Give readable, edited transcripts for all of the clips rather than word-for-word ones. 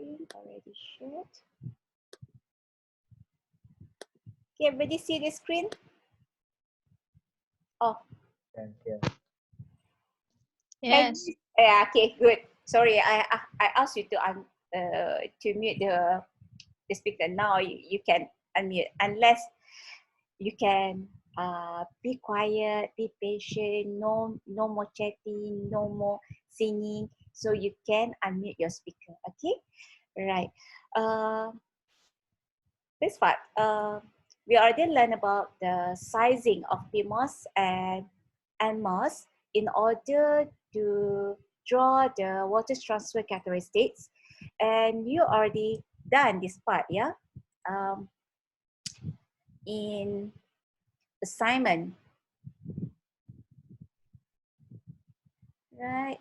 screen already shared. Okay, everybody see the screen? Oh. Yes. Yeah, okay, good. Sorry, I asked you to mute the speaker. Now you can unmute, unless you can be quiet, be patient, no more chatting, no more singing, so you can unmute your speaker. Okay, right. This part, we already learned about the sizing of PMOS and NMOS in order to draw the water transfer characteristics, and you already done this part, yeah, in assignment, right?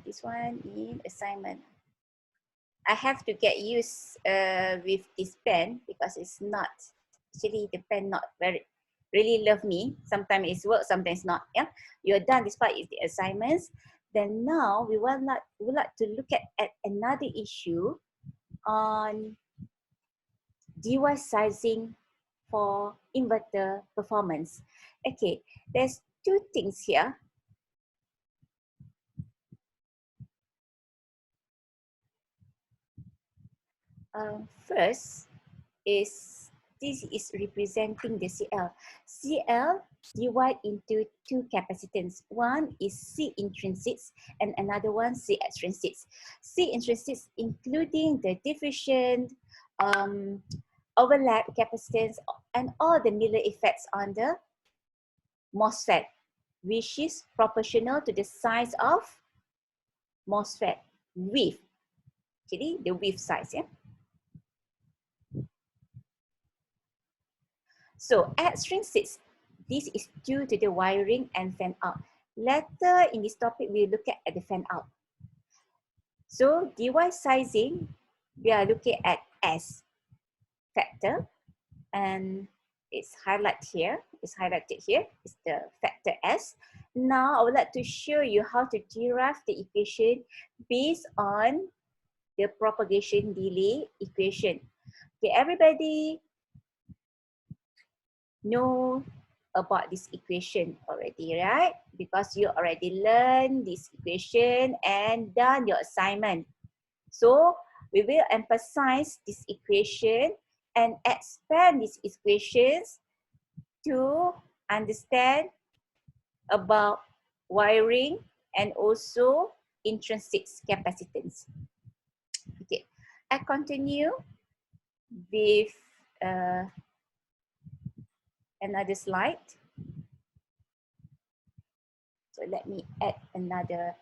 This one in assignment. I have to get used with this pen because it's not, actually the pen not very really love me. Sometimes it's work, sometimes not. Yeah, you're done. This part is the assignments. Then now we would like to look at another issue on device sizing for inverter performance. Okay, there's two things here. First is, this is representing the CL. CL divide into two capacitance. One is C intrinsics and another one C extrinsics. C intrinsics including the diffusion, overlap capacitance, and all the Miller effects on the MOSFET, which is proportional to the size of MOSFET width. Jadi the width size, yeah. So extrinsics, this is due to the wiring and fan out. Later in this topic, we'll look at the fan out. So device sizing, we are looking at S factor, and it's highlighted here. It's highlighted here. It's the factor S. Now I would like to show you how to derive the equation based on the propagation delay equation. Okay, everybody know about this equation already, right? Because you already learned this equation and done your assignment. So we will emphasize this equation and expand these equations to understand about wiring and also intrinsic capacitance. Okay, I continue with another slide. So let me add another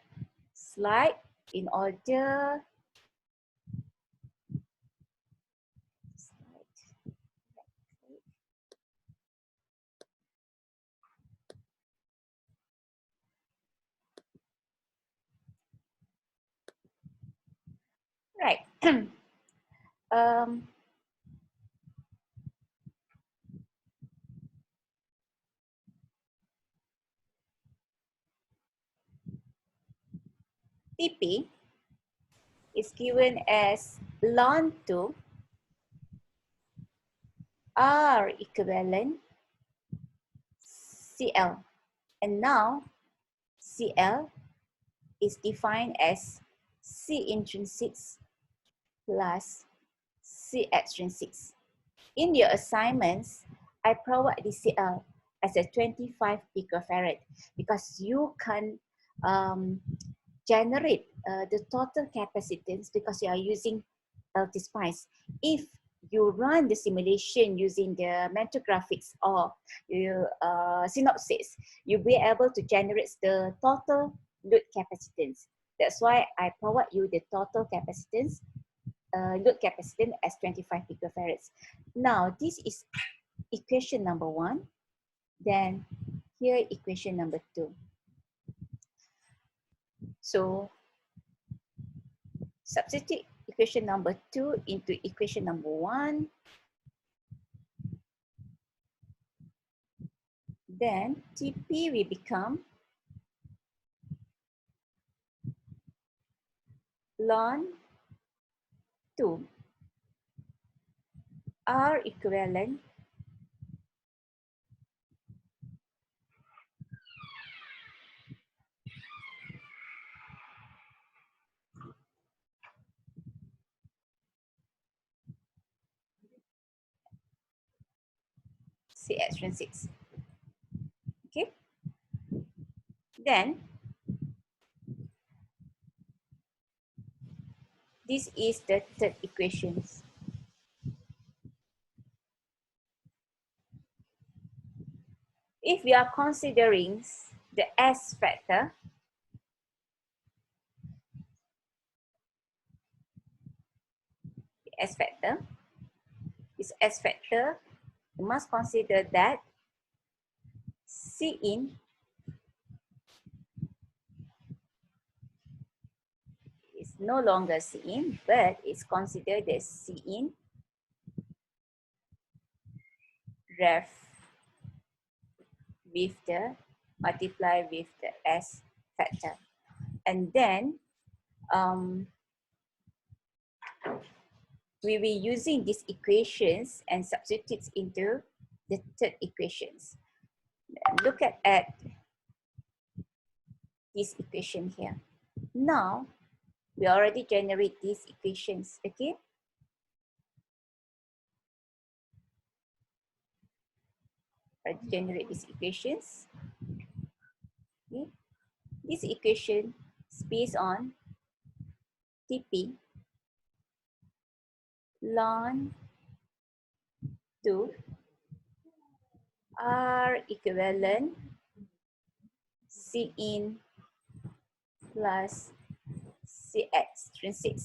slide in order. Right. TP is given as ln 2 R equivalent CL. And now CL is defined as C intrinsics plus C extrinsics. In your assignments, I provide the CL as a 25 picofarad because you can generate the total capacitance because you are using LT-SPICE. If you run the simulation using the mental graphics or synopsis, you'll be able to generate the total load capacitance. That's why I provide you the total capacitance, load capacitance as 25 picofarads. Now, this is equation number 1. Then here equation number 2. So substitute equation number 2 into equation number 1. Then TP will become ln 2 are equivalent C extrinsics. Okay, then this is the third equation. If we are considering the S factor, S factor, you must consider that C in is no longer C in, but it's considered as C in ref with the multiply with the S factor. And then we will be using these equations and substitute into the third equations. Look at this equation here. Now, we already generate these equations, okay? Already generate these equations. Okay? This equation is based on TP ln 2 R equivalent C in plus C extrinsic.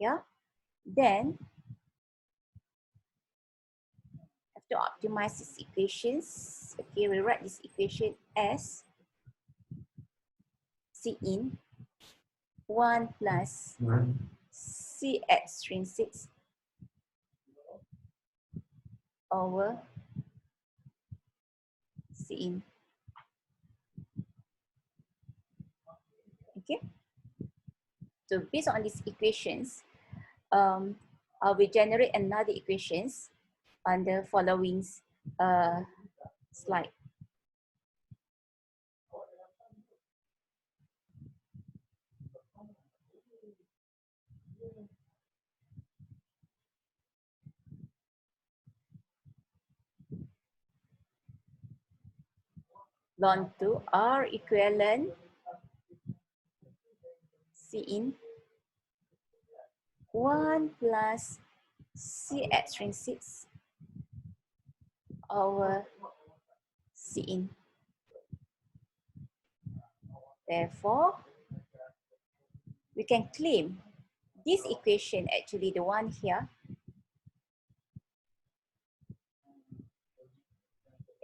Yeah, then have to optimize these equations. Okay, we write this equation as C in 1 plus C extrinsic over C in. Okay, so based on these equations, I will generate another equations on the following slide. Ln 2 R equivalent C in 1 plus C extrinsic over C in. Therefore, we can claim this equation, actually the one here,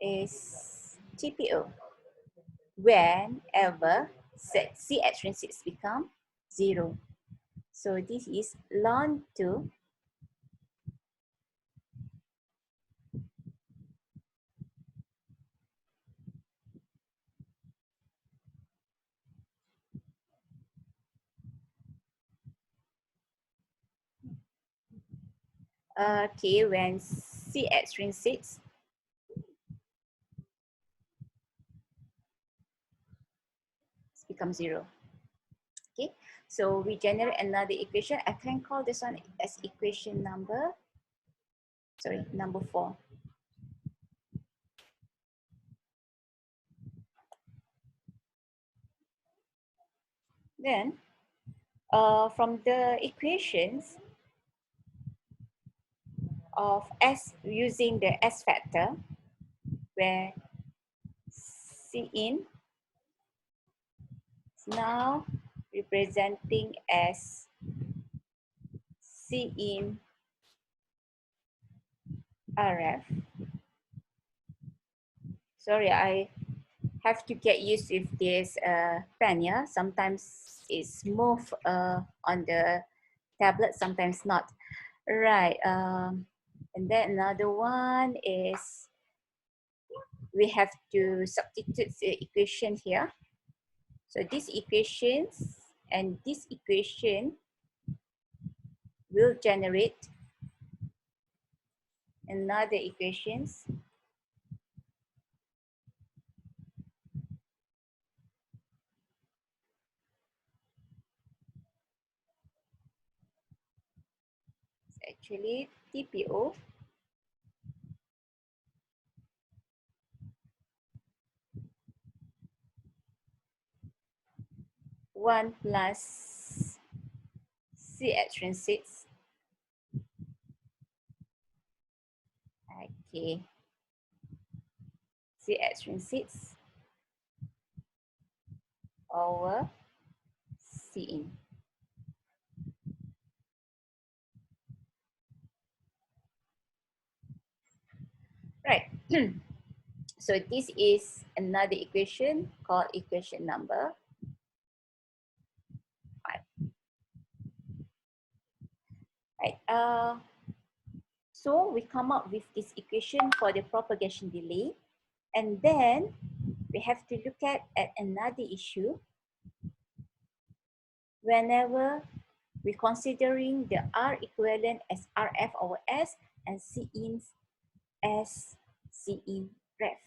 is TPO whenever C extrinsic become 0. So this is ln 2 okay, when C extrinsic becomes 0. Okay, so we generate another equation. I can call this one as equation number 4. Then from the equations of S using the S factor, where C in is now representing as C in RF. Sorry, I have to get used with this pen, yeah? Sometimes it's move on the tablet, sometimes not. Right, and then another one is we have to substitute the equation here. So these equations and this equation will generate another equations actually TPO 1 plus C extrinsic. Okay, C extrinsic over C in. Right. So this is another equation called equation number 5. Right. So we come up with this equation for the propagation delay, and then we have to look at another issue whenever we're considering the R equivalent as RF over S and C in as C in ref.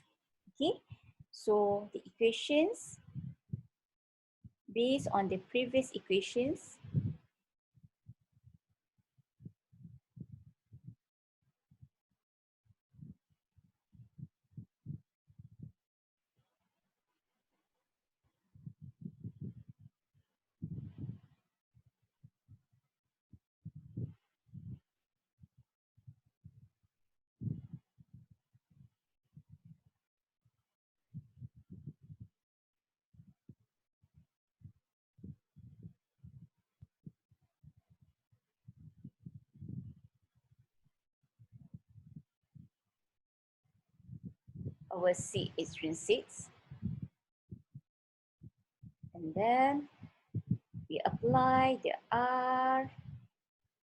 Okay, so the equations based on the previous equations over C intrinsic, and then we apply the R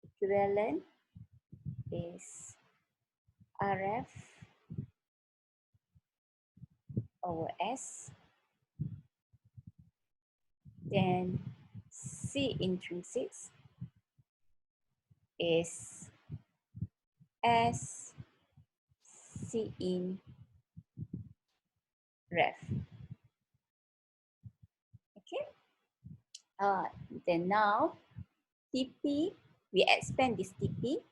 equivalent is RF over S, then C intrinsic is S C in ref. Okay. Then now TP, we expand this TP.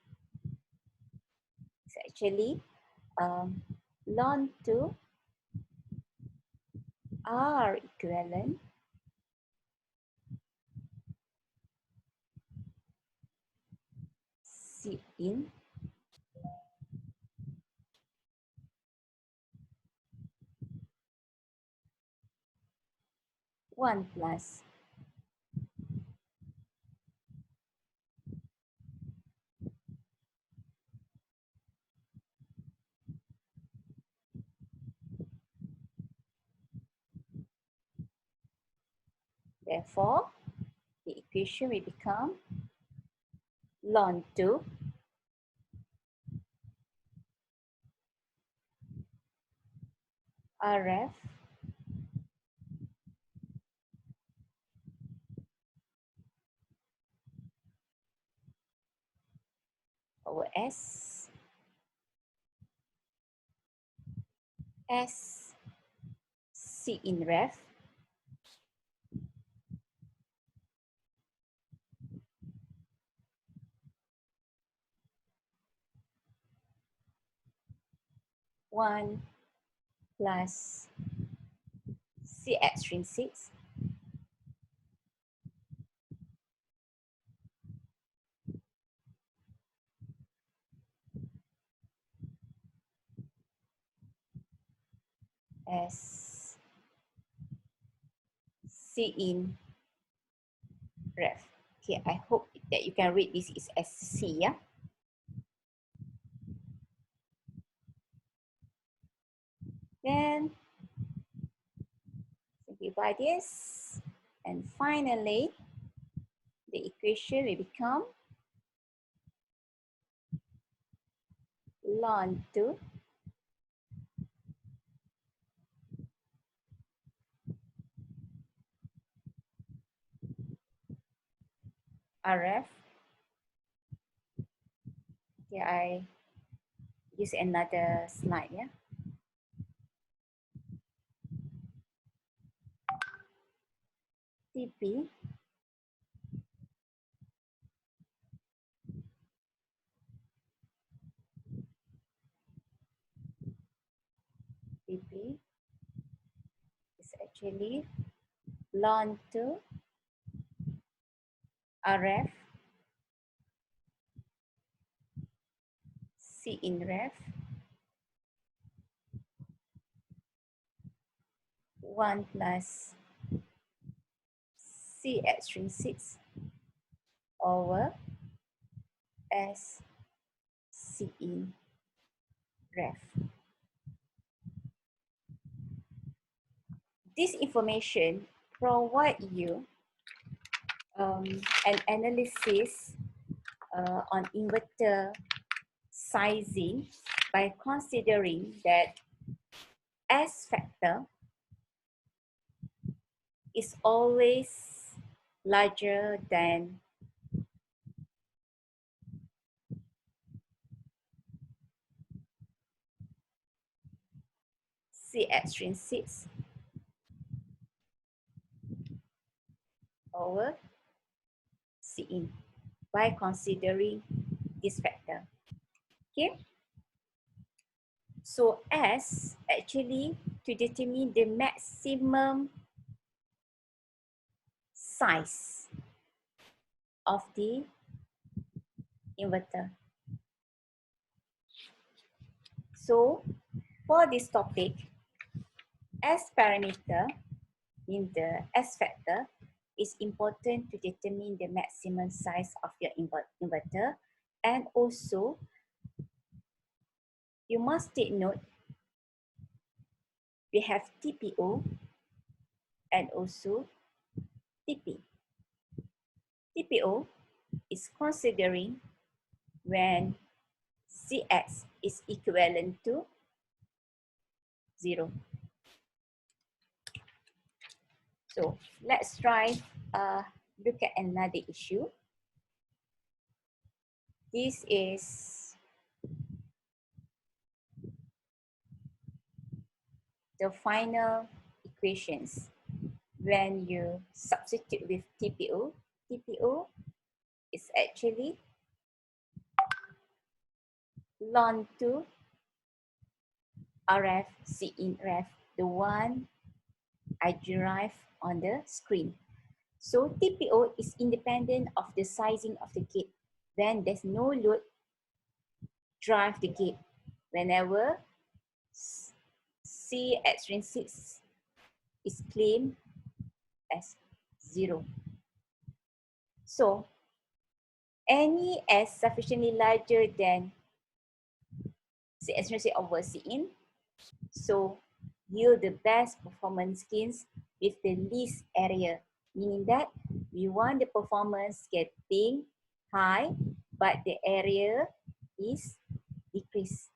It's actually ln to R equivalent C in one plus therefore the equation will become ln to RF over S S C in ref one plus C extrinsic as C in ref. Okay, I hope that you can read this is as C, yeah? Then simplify this, and finally the equation will become ln to RF Okay, I use another slide, yeah. TP TP is actually learn to RF C in ref 1 plus C extrinsic over S C in ref. This information provide you an analysis on inverter sizing by considering that S factor is always larger than C extrinsic over C in by considering this factor. Okay, so S actually to determine the maximum size of the inverter. So for this topic, S parameter in the S factor is important to determine the maximum size of your inverter, and also you must take note we have TPO and also TP. TPO is considering when Cx is equivalent to 0. So let's try look at another issue. This is the final equations when you substitute with TPO. TPO is actually ln to RF C in ref, the one I derive on the screen. So TPO is independent of the sizing of the gate. When there's no load, drive the gate. Whenever C extrinsic is claimed as 0. So any S sufficiently larger than C extrinsic over C in, so yield the best performance gains with the least area, meaning that we want the performance getting high, but the area is decreased.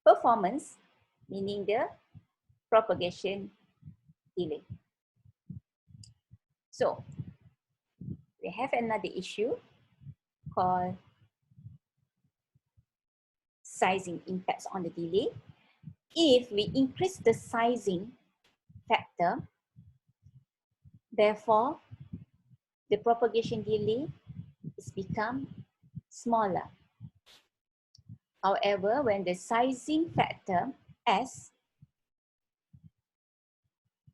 Performance, meaning the propagation delay. So we have another issue called sizing impacts on the delay. If we increase the sizing factor, therefore the propagation delay is become smaller. However, when the sizing factor S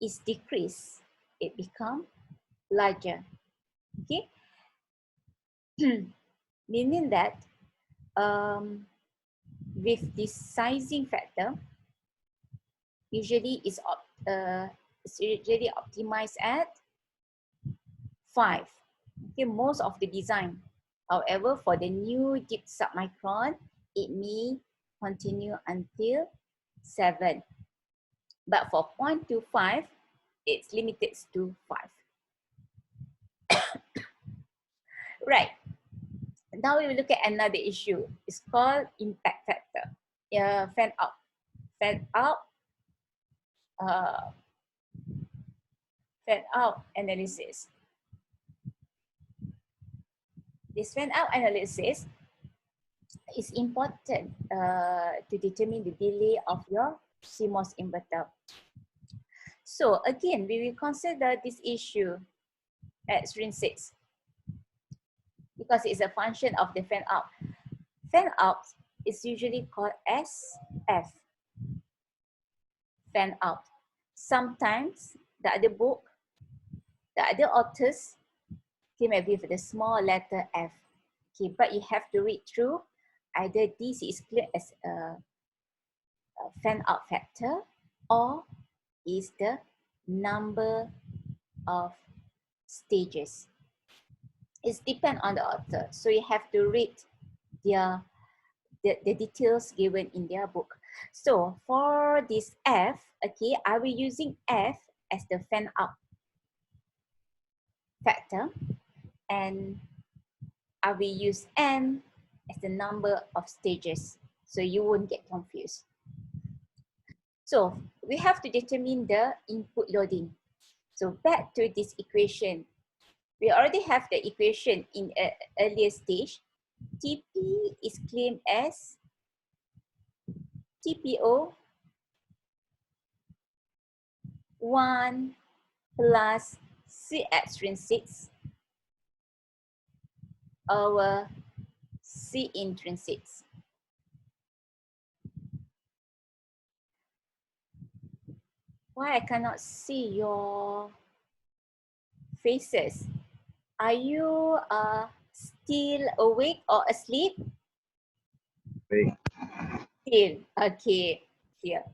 is decreased, it becomes larger. Okay, meaning that with this sizing factor, usually is usually optimized at 5. Okay, most of the design. However, for the new deep submicron, it may continue until 7. But for 0.25, it's limited to 5. Right. Now we will look at another issue. It's called impact factor. Fan out. Fan out. Fan out analysis. This fan out analysis it's important to determine the delay of your CMOS inverter. So again, we will consider this issue at screen 6 because it's a function of the fan out. Fan out is usually called as F, fan out. Sometimes the other book, the other authors came up with the small letter F. Okay, but you have to read through. Either this is clear as a fan out factor or is the number of stages. It depends on the author. So you have to read the details given in their book. So for this F, okay, I will using F as the fan out factor, and I will use N as the number of stages, so you won't get confused. So we have to determine the input loading. So back to this equation. We already have the equation in an earlier stage. TP is claimed as TPO 1 plus C extrinsic over C intrinsic. Why I cannot see your faces? Are you still awake or asleep? Still. Okay. Here.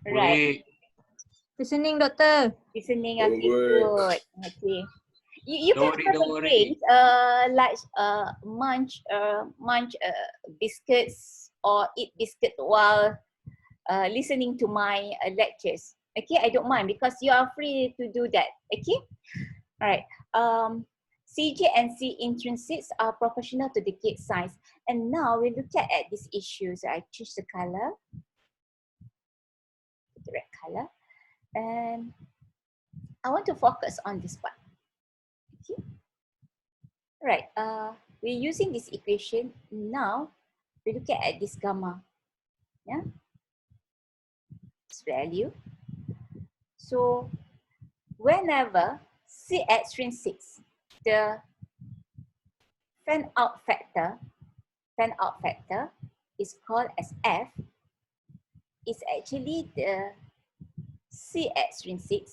Right. Listening, Doctor. Listening. Okay, good. Okay. You can have a break, like munch biscuits or eat biscuit while listening to my lectures. Okay, I don't mind because you are free to do that. Okay, all right. CG and C intrinsics are proportional to the gate size. And now we look at this issue. So I choose the color, the red color, and I want to focus on this one. Okay. Right. We're using this equation. Now we look at this gamma. Yeah. This value. So whenever C extrinsic, the fan out factor is called as F, is actually the C extrinsic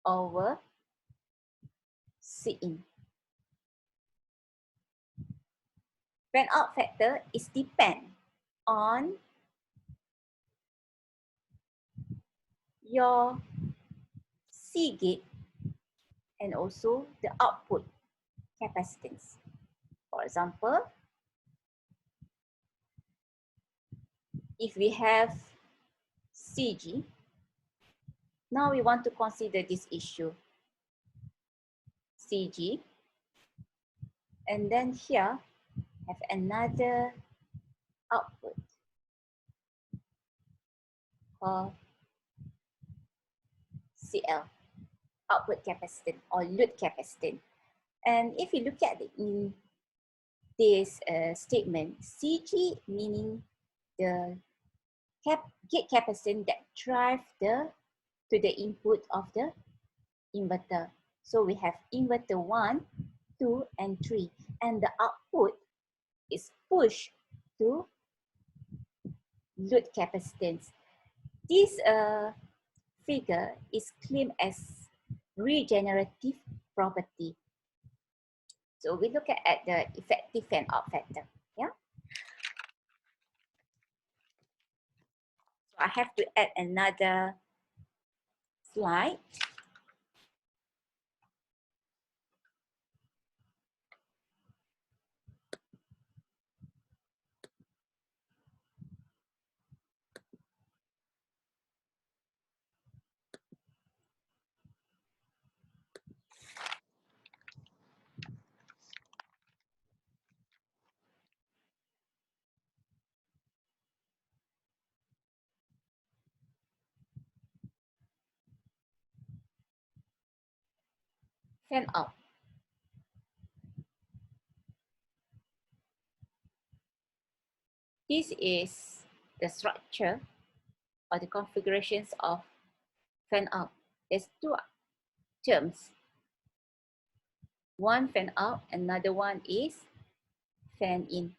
over C in. Fan out factor is depend on your C gate and also the output capacitance. For example, if we have CG, now we want to consider this issue. CG, and then here have another output called CL, output capacitance or load capacitance. And if you look at it in this statement, CG meaning the gate capacitance that drive to the input of the inverter. So we have inverter 1, 2, and 3, and the output is pushed to load capacitance. This figure is claimed as regenerative property. So we look at the effective fan out factor. Yeah. So I have to add another slide. Fan out. This is the structure or the configurations of fan out. There's two terms. One fan out, another one is fan in.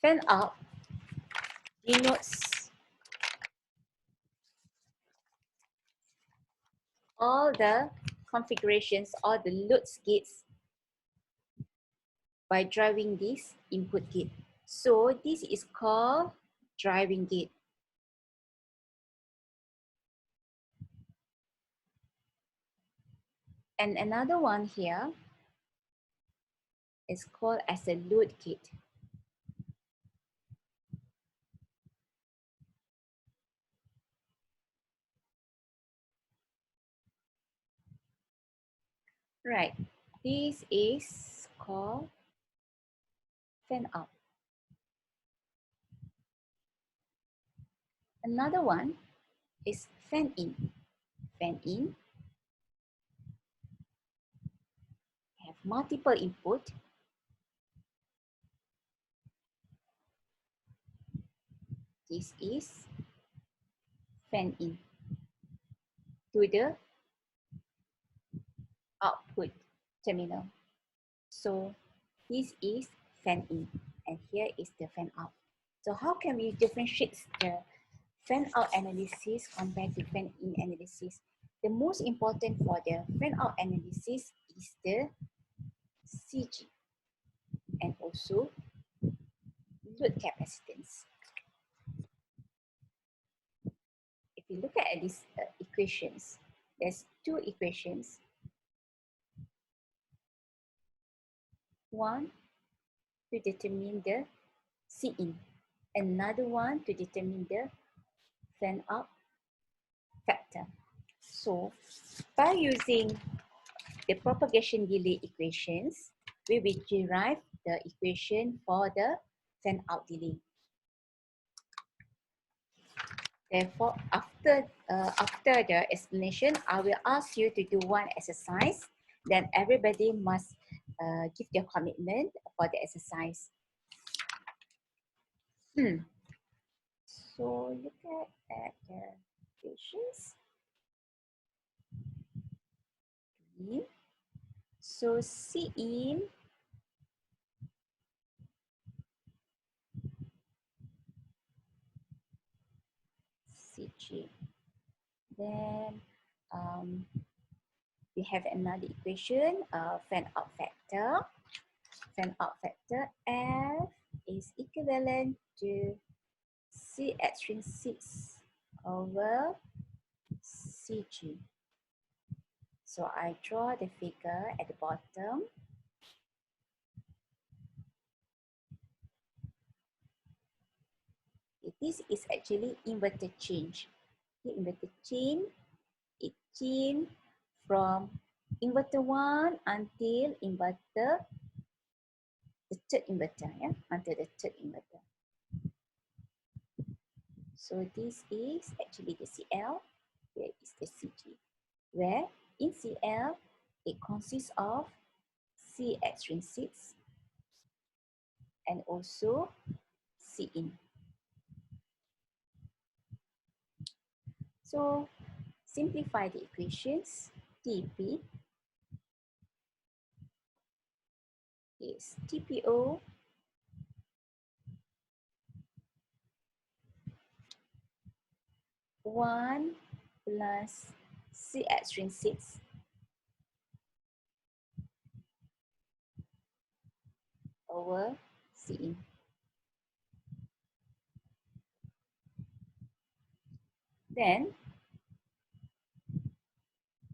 Fan out denotes all the configurations or the load gates by driving this input gate. So this is called driving gate. And another one here is called as a load gate. Right, this is called fan out. Another one is fan in. Fan in have multiple input. This is fan in to the output terminal. So this is fan in and here is the fan out. So how can we differentiate the fan out analysis compared to fan in analysis? The most important for the fan out analysis is the CG and also load capacitance. If you look at these equations, there's two equations. One to determine the C in, another one to determine the fan out factor. So by using the propagation delay equations, we will derive the equation for the fan out delay. Therefore, after the explanation, I will ask you to do one exercise. Then everybody must give their commitment for the exercise. So look at the equations. So C in CG. Then we have another equation, fan out factor. Fan out factor F is equivalent to C extrinsic over CG. So I draw the figure at the bottom. This is actually inverter change. The inverter change, it change from inverter 1 until inverter, the third inverter, until the third inverter. So this is actually the CL, here is the CG, where in CL, it consists of C extrinsic and also C in. So simplify the equations. TP is TPO one plus C extrinsic over C in. Then,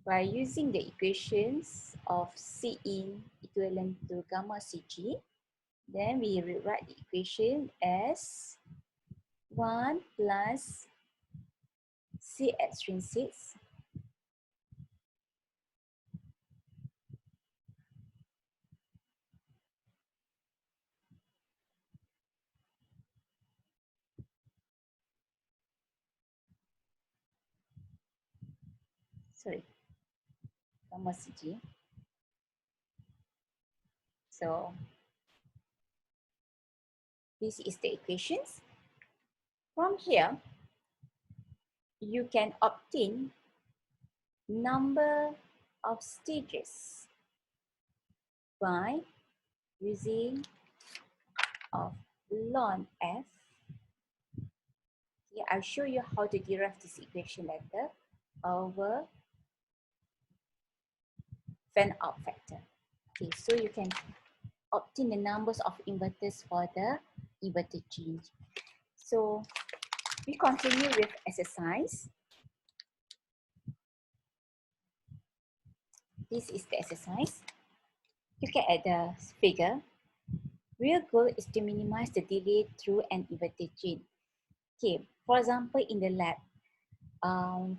by using the equations of C in equivalent to gamma CG, then we rewrite the equation as 1 plus C extrinsic gamma CG So this is the equations. From here, you can obtain number of stages by using of ln f. Okay, I'll show you how to derive this equation later over fan out factor. Okay, so you can obtain the numbers of inverters for the inverter gene. So we continue with exercise. This is the exercise. Look at the figure. Real goal is to minimize the delay through an inverter gene. Okay, for example, in the lab,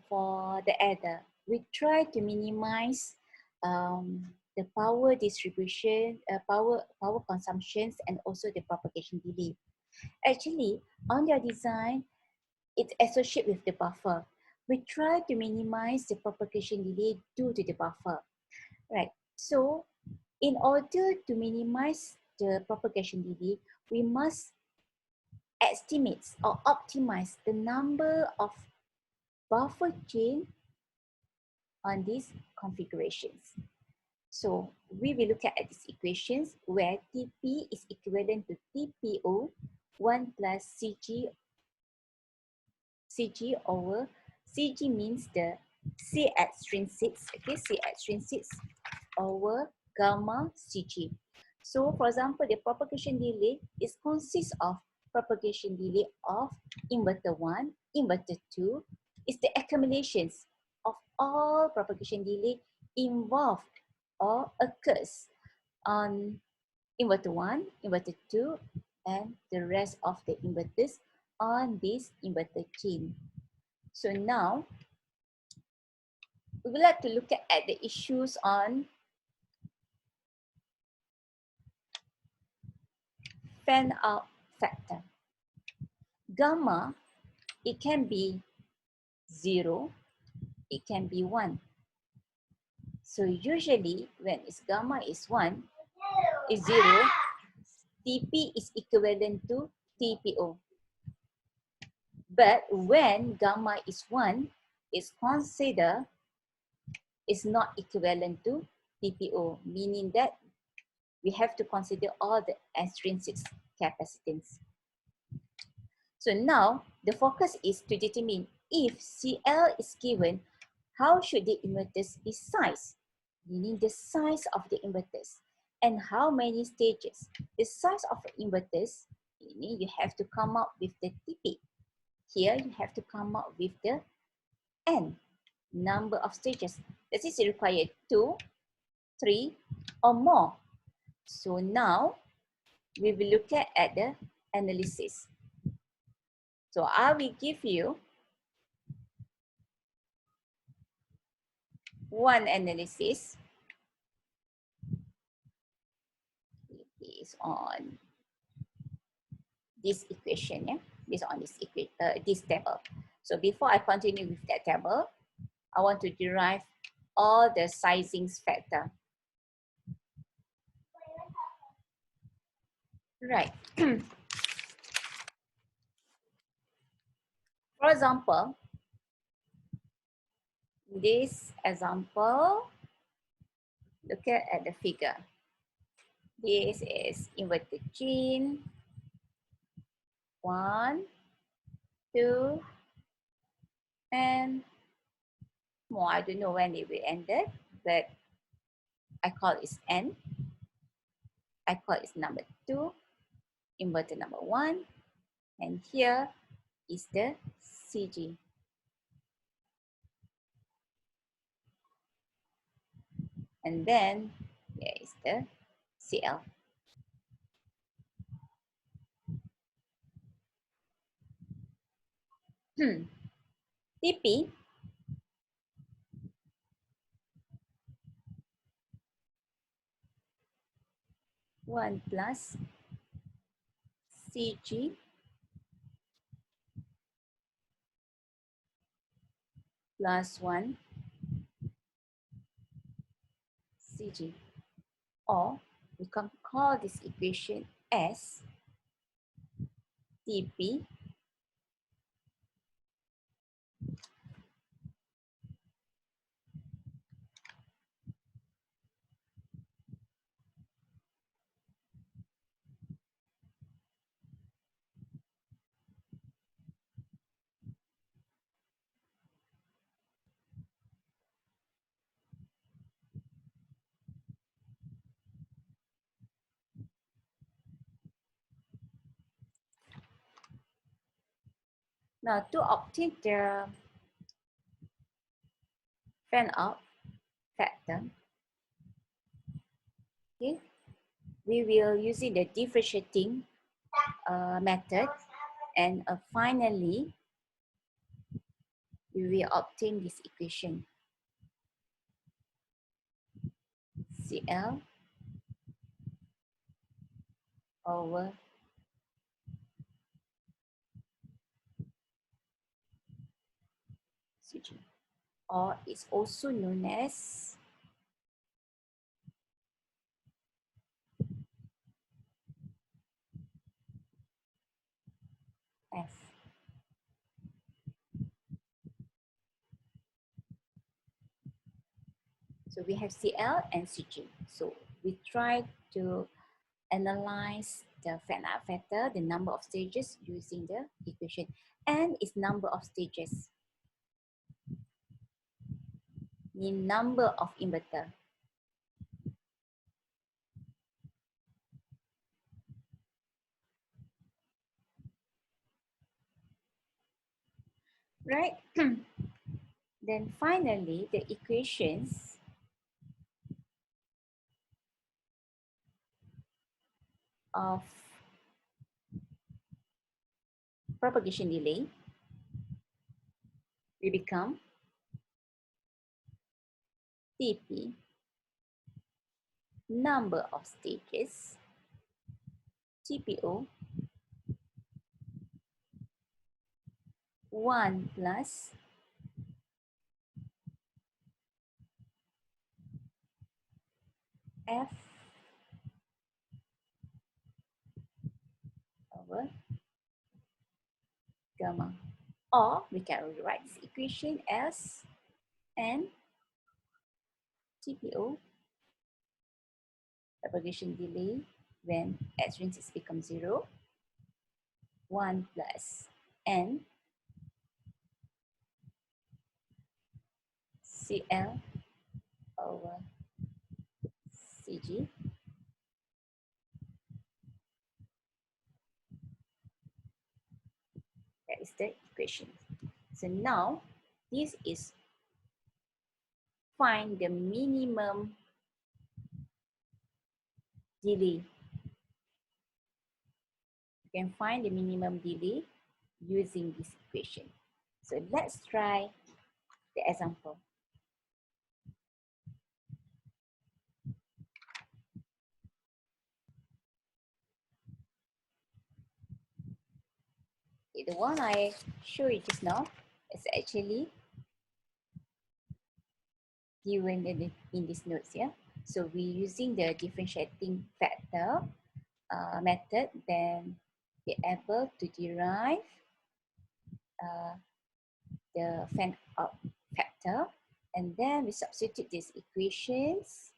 for the adder, we try to minimize the power distribution, power consumptions, and also the propagation delay. Actually, on your design, it's associated with the buffer. We try to minimize the propagation delay due to the buffer, right? So, in order to minimize the propagation delay, we must estimate or optimize the number of buffer chain on these configurations. So we will look at these equations where Tp is equivalent to Tpo 1 plus Cg over Cg means the C extrinsics, okay, C extrinsics over gamma Cg. So for example, the propagation delay is consists of propagation delay of inverter 1, inverter 2, is the accumulations of all propagation delay involved or occurs on inverter 1, inverter 2, and the rest of the inverters on this inverter chain. So now, we would like to look at the issues on fan out factor. Gamma, it can be 0, it can be 1. So usually when its gamma is 1, is 0, Tp is equivalent to Tpo. But when gamma is 1, it's considered is not equivalent to Tpo, meaning that we have to consider all the extrinsic capacitance. So now the focus is to determine if Cl is given, how should the inverters be sized, meaning the size of the inverters, and how many stages. The size of the inverters, meaning you have to come up with the Tp. Here you have to come up with the N, number of stages. This is required 2, 3, or more. So now we will look at the analysis. So I will give you one analysis based on this equation, yeah, based on this table. So before I continue with that table, I want to derive all the sizings factor. Right. For example, this example, look at the figure. This is inverted gene. 1, 2, and more. I don't know when it will end it, but I call it N. I call it number 2, inverter number 1, and here is the Cg. And then here is the Cl. Tp, one plus Cg plus 1 Cg, or We can call this equation as TP Now, to obtain the fan out factor, okay, we will using the differentiating method, and finally, we will obtain this equation CL over CG, or it's also known as F. So we have CL and CG. So we try to analyze the fan out factor, the number of stages using the equation, and its number of stages, the number of inverter. Right? Then finally, the equations of propagation delay will become TP, number of stages, TPO, 1 plus F over gamma. Or we can rewrite this equation as N TPO, propagation delay when H becomes 0, 1 plus N CL over CG. That is the equation. So now this is find the minimum delay. You can find the minimum delay using this equation. So let's try the example. Okay, the one I showed you just now is actually given in this notes here. So we're using the differentiating factor method, then be able to derive uh, the fan out factor, and then we substitute these equations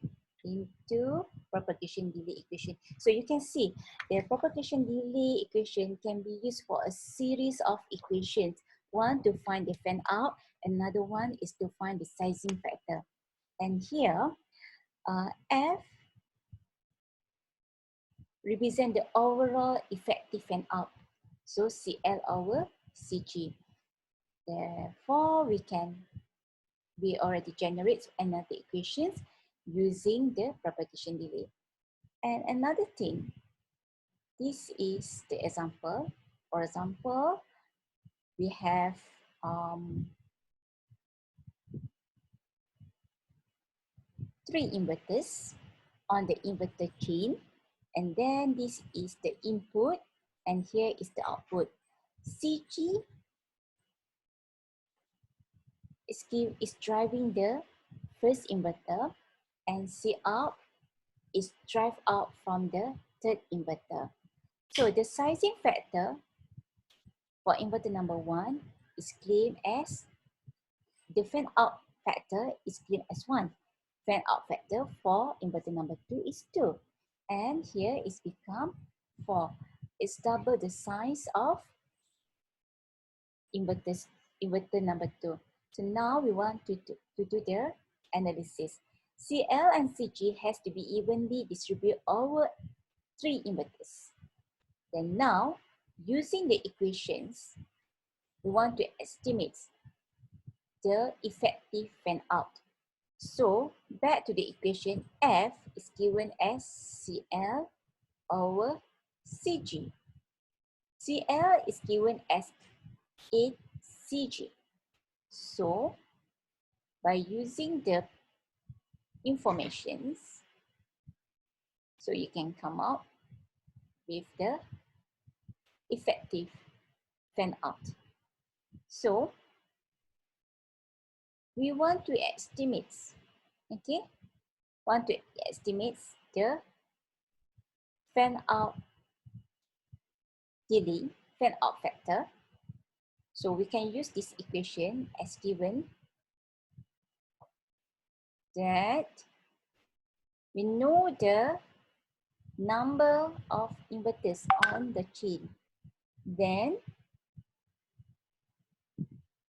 into propagation delay equation. So you can see the propagation delay equation can be used for a series of equations. One to find the fan out, another one is to find the sizing factor. And here, F represent the overall effective fan out. So CL over CG. Therefore, we already generate another equations using the propagation delay. And another thing, this is the example. For example, we have 3 inverters on the inverter chain, and then this is the input, and here is the output. CG is driving the first inverter, and C out is derived out from the third inverter. So the sizing factor for inverter number 1 is claimed as, the fan out factor is claimed as 1. Fan out factor for inverter number 2 is 2. And here it's become 4. It's double the size of inverter number 2. So now we want to do the analysis. CL and CG has to be evenly distributed over 3 inverters. Then now, using the equations, we want to estimate the effective fan out. So back to the equation, F is given as CL over CG. CL is given as 8 CG. So by using the informations, so you can come out with the effective fan out. So we want to estimate, okay? Want to estimate the fan out delay, fan out factor. So we can use this equation as given that we know the number of inverters on the chain. Then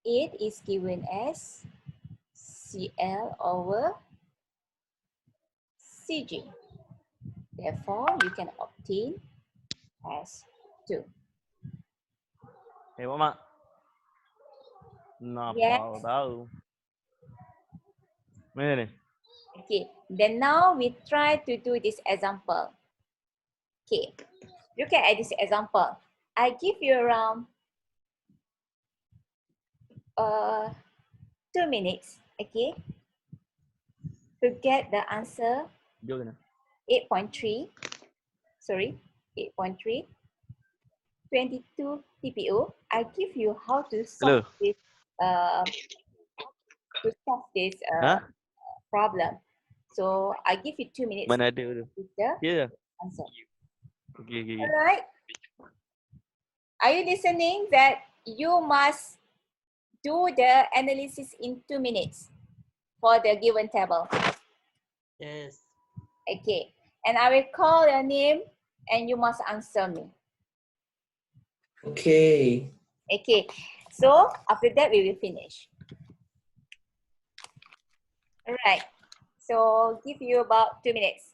it is given as CL over CG. Therefore, you can obtain as 2. Hey, Mama. Kenapa Yes. tahu? Mana ni? Okay, then now we try to do this example. Okay, look at this example. I give you around 2 minutes, okay, to get the answer Jom kena. 8.3, sorry, 8.3, 22 TPO. I give you how to Hello. solve this, Ha? problem. So I give you 2 minutes Mana ada tu? with the Ya. answer. Okey. All right. Are you listening that you must do the analysis in 2 minutes for the given table? Yes. Okay. And I will call your name and you must answer me. Okay. Okay. So after that, we will finish. All right. So give you about 2 minutes.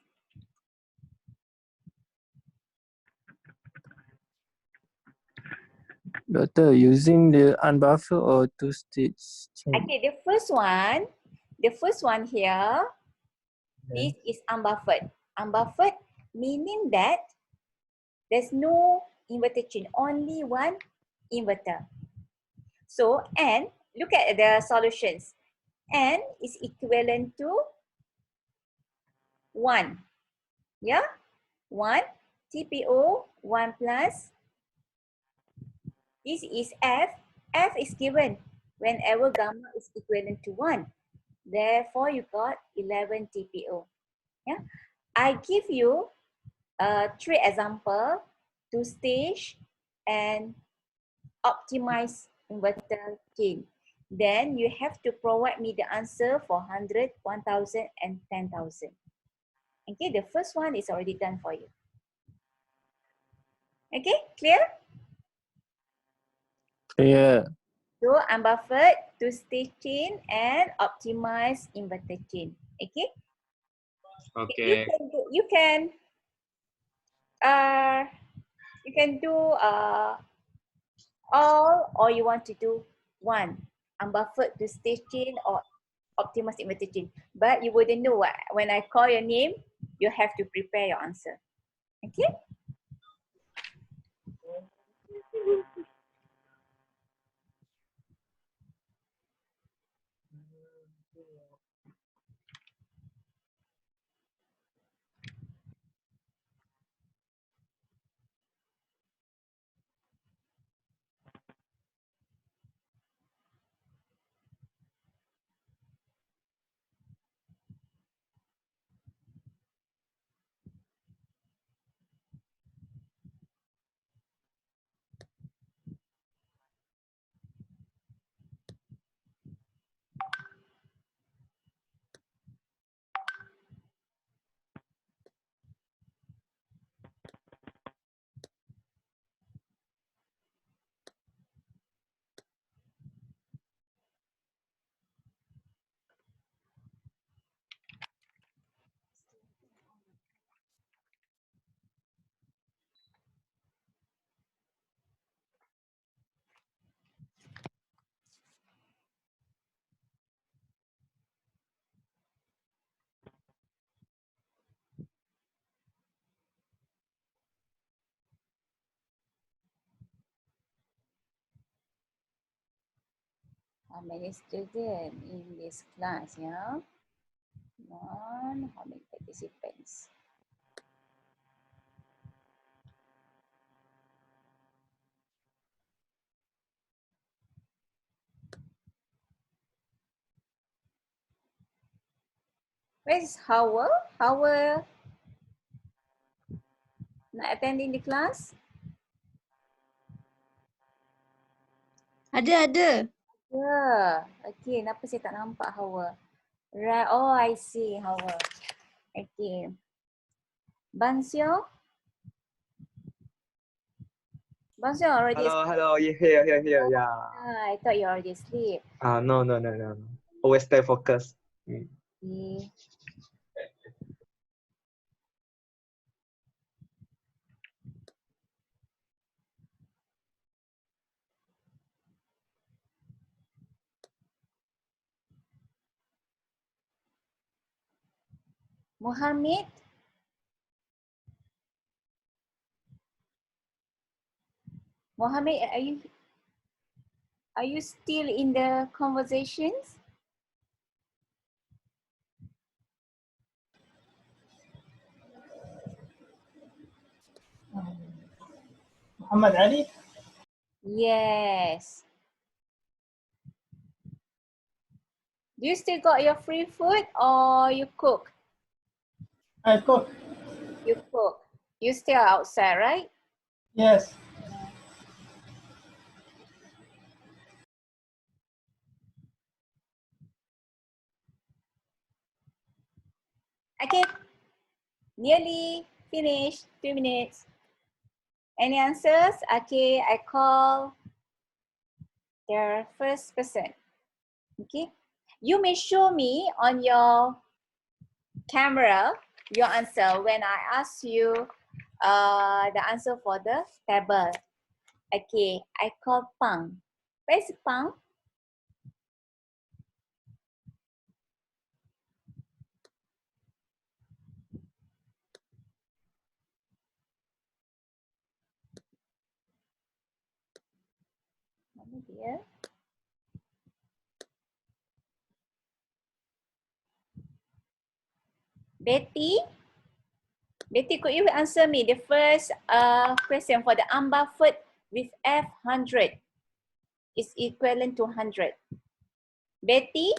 Doctor, using the unbuffer or two-stage change? Okay, the first one here, this is unbuffered. Unbuffered meaning that there's no inverter chain, only one inverter. So, and look at the solutions. N is equivalent to 1. Yeah? 1 TPO 1 plus. This is F. F is given whenever gamma is equivalent to 1. Therefore, you got 11 TPO. Yeah? I give you 3 example to stage and optimize inverter gain. Then you have to provide me the answer for 100, 1000 and 10,000. Okay, the first one is already done for you. Okay, clear? Yeah. So unbuffered, two-stage chain and optimize inverter chain. Okay? Okay. You can do all, or you want to do one, unbuffered two-stage chain or optimized inverter chain. But you wouldn't know what, when I call your name, you have to prepare your answer. Okay? How many students in this class? Yeah. One. How many participants? Where is Howard? Howard not attending the class? Ada. Yeah. Okay, kenapa saya tak nampak Howard? Right. Oh, I see Howard. Okay. Bansio? Bansio already Hello. Here. Yeah. I thought you already asleep. No. Always stay focused. Okay. Mohammed? Mohammed, are you still in the conversations? Muhammad Ali? Yes. Do you still got your free food or you cook? I cook. You cook. You still outside, right? Yes. Okay. Nearly finished. 2 minutes. Any answers? Okay, I call the first person. Okay. You may show me on your camera your answer when I ask you the answer for the table. Okay, I call Pang. Where's Pang? Mana dia? Betty? Betty, could you answer me the first question for the unbuffered with F100 is equivalent to 100. Betty?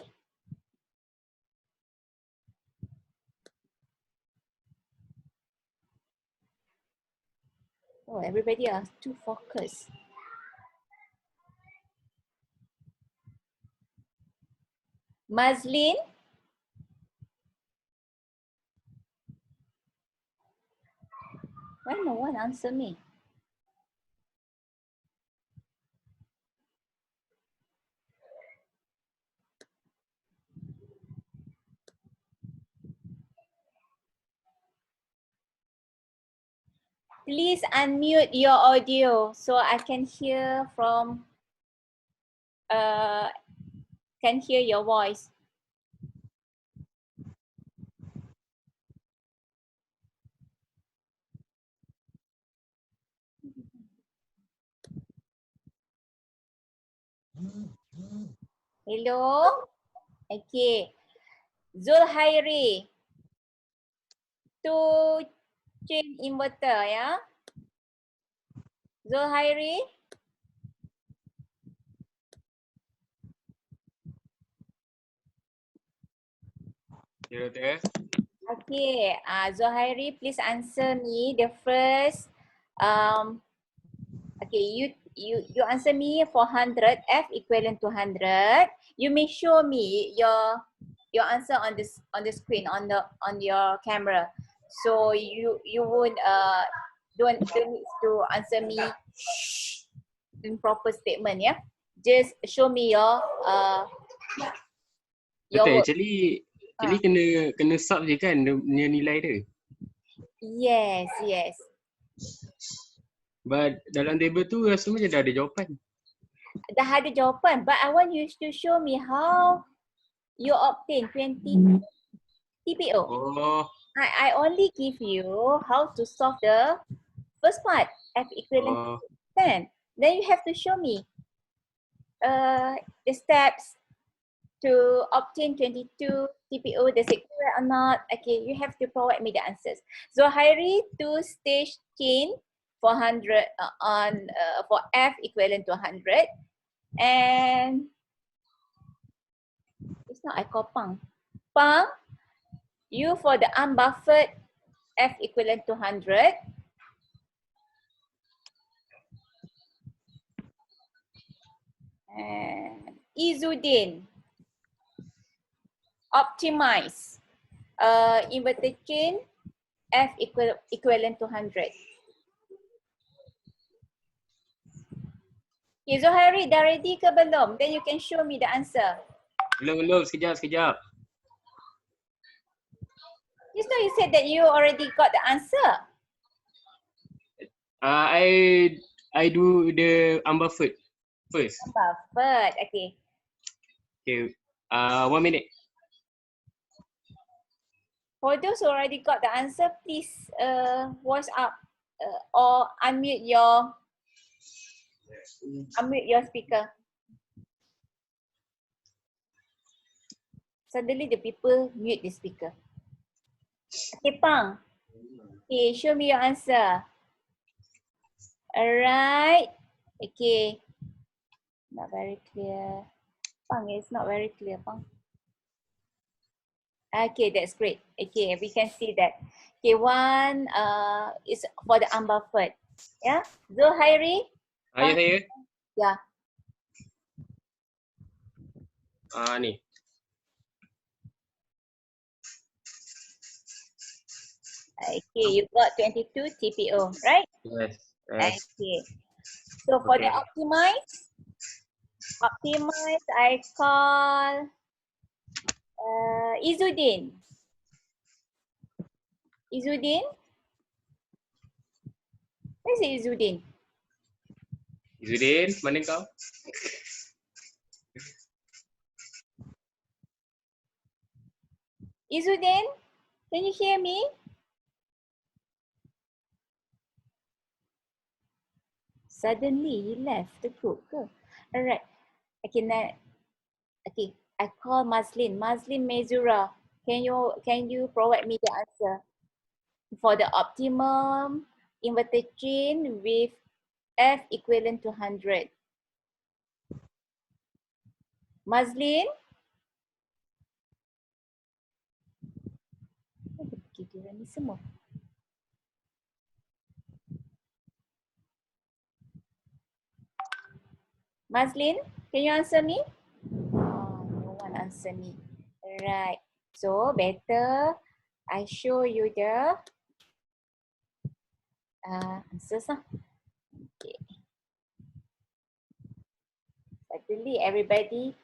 Oh, everybody are too focused. Mazlin? Why no one answer me? Please unmute your audio so I can hear from, can hear your voice. Hello? Okay. Zulhairi. 2 chain inverter, ya. Zulhairi? Okay, Zohairi, please answer me the first. Okay, you answer me for 100, F equivalent to 100. You may show me your answer on the screen on your camera. So you would don't need to answer me in proper statement, yeah. Just show me your Betul, work. actually kena sub je kan dia nilai dia. Yes. But dalam table tu rasa macam dah ada jawapan. Dah ada jawapan, but I want you to show me how you obtain 20 TPO. Oh, I only give you how to solve the first part, F equivalent to 10. Then you have to show me the steps to obtain 22 TPO, does it correct or not? Okay, you have to provide me the answers. Zohairi, two-stage chain for 100 for F equivalent to 100, and it's not I call Pang. Pang, you for the unbuffered F equivalent to 100. And Izudin, optimize inverted chain F equivalent to 100. Okay, Zohairi, dah ready ke belum? Then you can show me the answer. Belum, sekejap. Just now you said that you already got the answer. I do the unbuffered first. Buffered, okay. Okay. 1 minute. For those who already got the answer, please voice up or unmute your speaker. Suddenly the people mute the speaker. Okay, Pang. Okay, show me your answer. Alright. Okay. Not very clear. Pang, it's not very clear, Pang. Okay, that's great. Okay, we can see that. Okay, one is for the unbuffered. Yeah. Zohairi? Ya saya. Yeah. Ni. Okay, you got 22 TPO, right? Yes. Okay. So for the optimize, I call Izudin. Izudin? Where's Izudin? Izudin, mana kau? Izudin, can you hear me? Suddenly he left the group. Alright. Okay, now, okay, I call Maslin. Maslin Mezura. Can you provide me the answer for the optimum inverted chain with F equivalent to 100? Maslin? Okay, diorang ni semua. Maslin, can you answer me? Oh, no one answer me. Right. So better I show you the answers lah. Okay. Suddenly everybody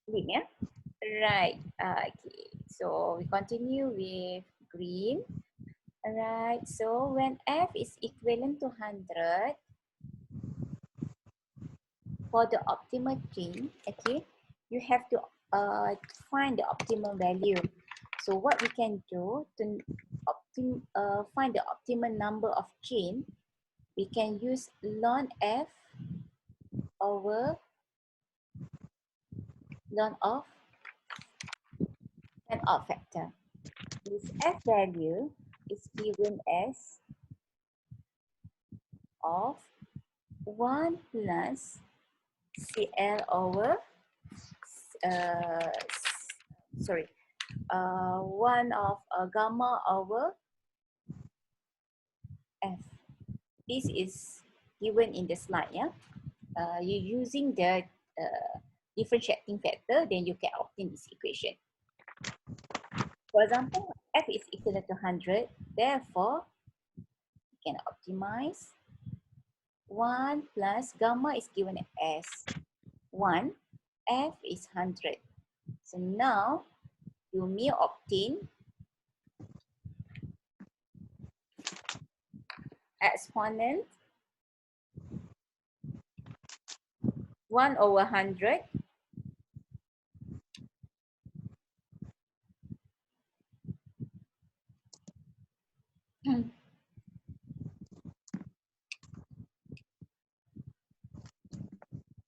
link, yeah. Right. Okay. So we continue with green. Alright, so when F is equivalent to 100, for the optimal chain, okay, you have to find the optimal value. So what we can do to find the optimal number of chain, we can use ln F over ln of factor. This F value is given as of 1 plus CL over 1 of gamma over F. This is given in the slide, yeah. You're using the differentiating factor, then you can obtain this equation. For example, F is equal to 100, therefore, you can optimize 1 plus gamma is given as 1, F is 100. So now, you may obtain exponent 1 over 100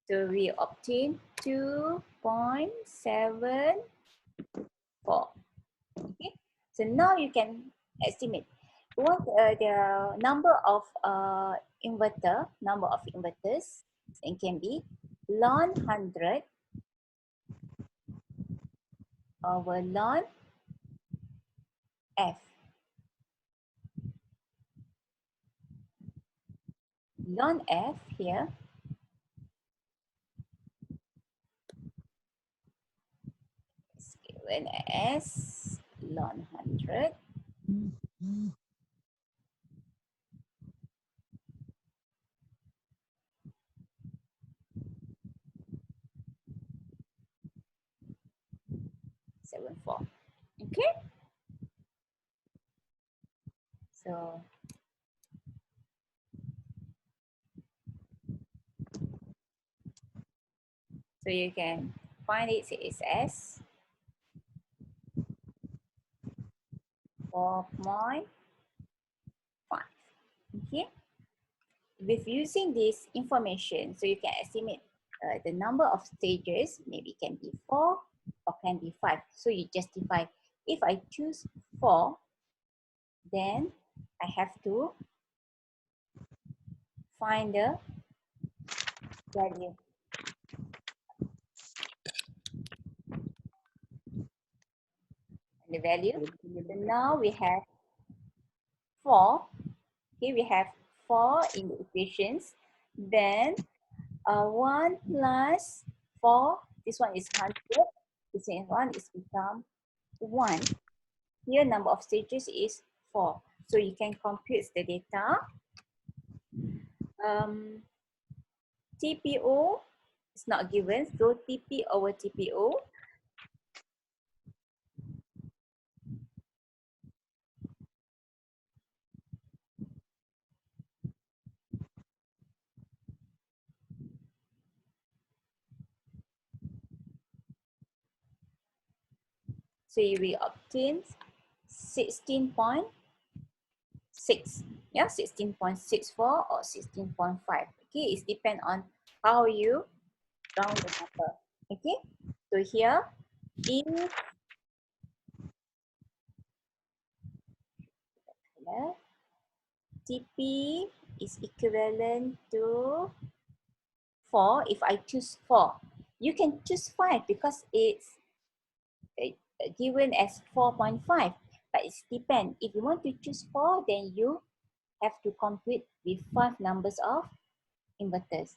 So we obtain 2.74. Okay. So now you can estimate what the number of inverters. It can be ln 100 over ln f. Ln f here is given as ln 100 74. Okay. So you can find it as 4.5. Okay. With using this information, so you can estimate the number of stages. Maybe can be 4 or can be 5. So you justify. If I choose 4, then I have to find the value. The value. So now we have 4. Okay, we have 4 in the equations. Then 1 plus 4. This one is 100. This one is become 1. Here number of stages is 4. So you can compute the data. TPO is not given. So TP over TPO. So you will obtain 16.6. Yeah, 16.64 or 16.5. Okay, it depends on how you round the number. Okay, so here if TP is equivalent to 4, if I choose 4, you can choose 5 because it's given as 4.5, but it depends. If you want to choose 4, then you have to compute with 5 numbers of inverters.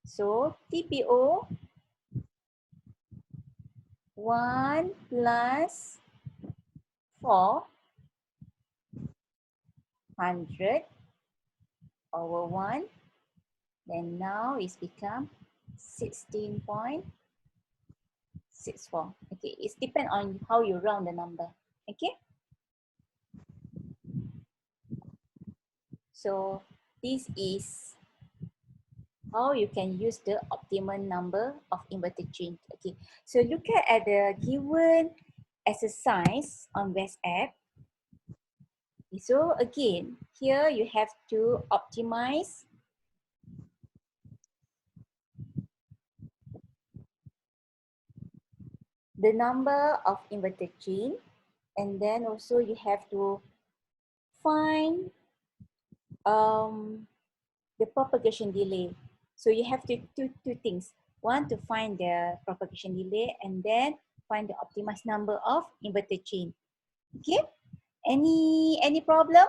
So TPO 1 plus 400 over 1, then now it's become 16.64. Okay, it depends on how you round the number. Okay. So this is how you can use the optimum number of inverter chain. Okay, so look at the given exercise on WhatsApp. So again, here you have to optimize the number of inverter chain, and then also you have to find the propagation delay. So you have to do two things. One, to find the propagation delay, and then find the optimized number of inverter chain. Okay, any problem?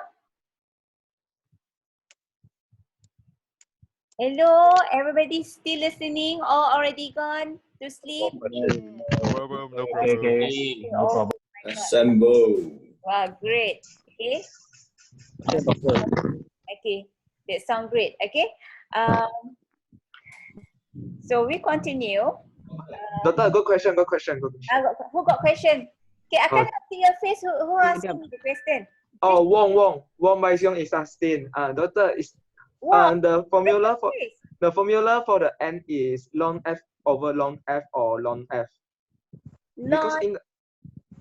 Hello, everybody still listening or already gone to sleep? No problem, no Okay, problem. okay. No problem. Assemble. Wow, great. Okay. Okay, that sounds great. Okay. So we continue. Doctor, good question. Who got question? Okay, I can't see your face. Who asking me the question? Oh, Wong Mai Xiong is asking. Doctor, is Wow. the formula for the N is ln F over ln F or ln F?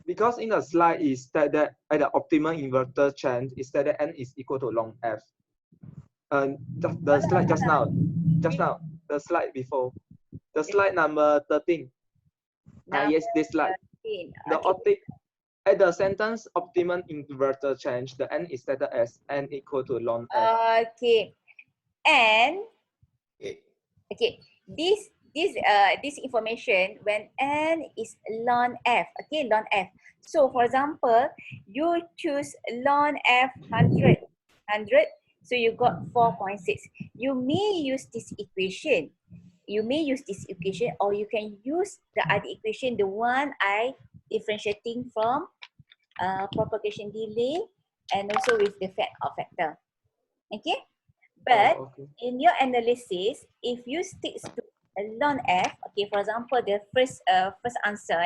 Because in the slide is that at the optimal inverter chain is that N is equal to ln F. The slide just now. the slide before. The slide number 13. Yes, this slide. The optic at the sentence optimum inverter change, the n is set as n equal to ln f. Okay. And okay, this information when n is ln f, okay, ln f. So for example, you choose ln f 100, so you got 4.6. You may use this equation. Or you can use the other equation, the one I differentiating from propagation delay and also with the factor. Okay, but Okay. in your analysis, if you stick to ln f, okay, for example, the first answer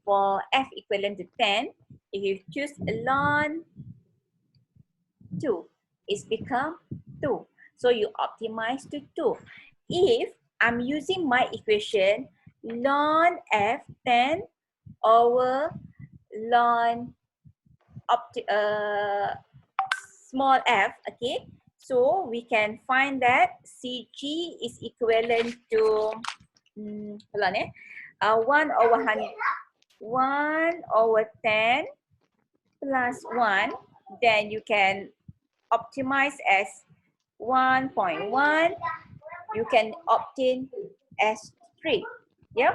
for f equivalent to 10, if you choose ln 2, it's become 2. So you optimize to 2. If I'm using my equation ln f 10 over ln small f, okay, so we can find that CG is equivalent to 1 over 100, 1 over 10 plus 1, then you can optimize as 1.1, you can obtain as 3, yeah,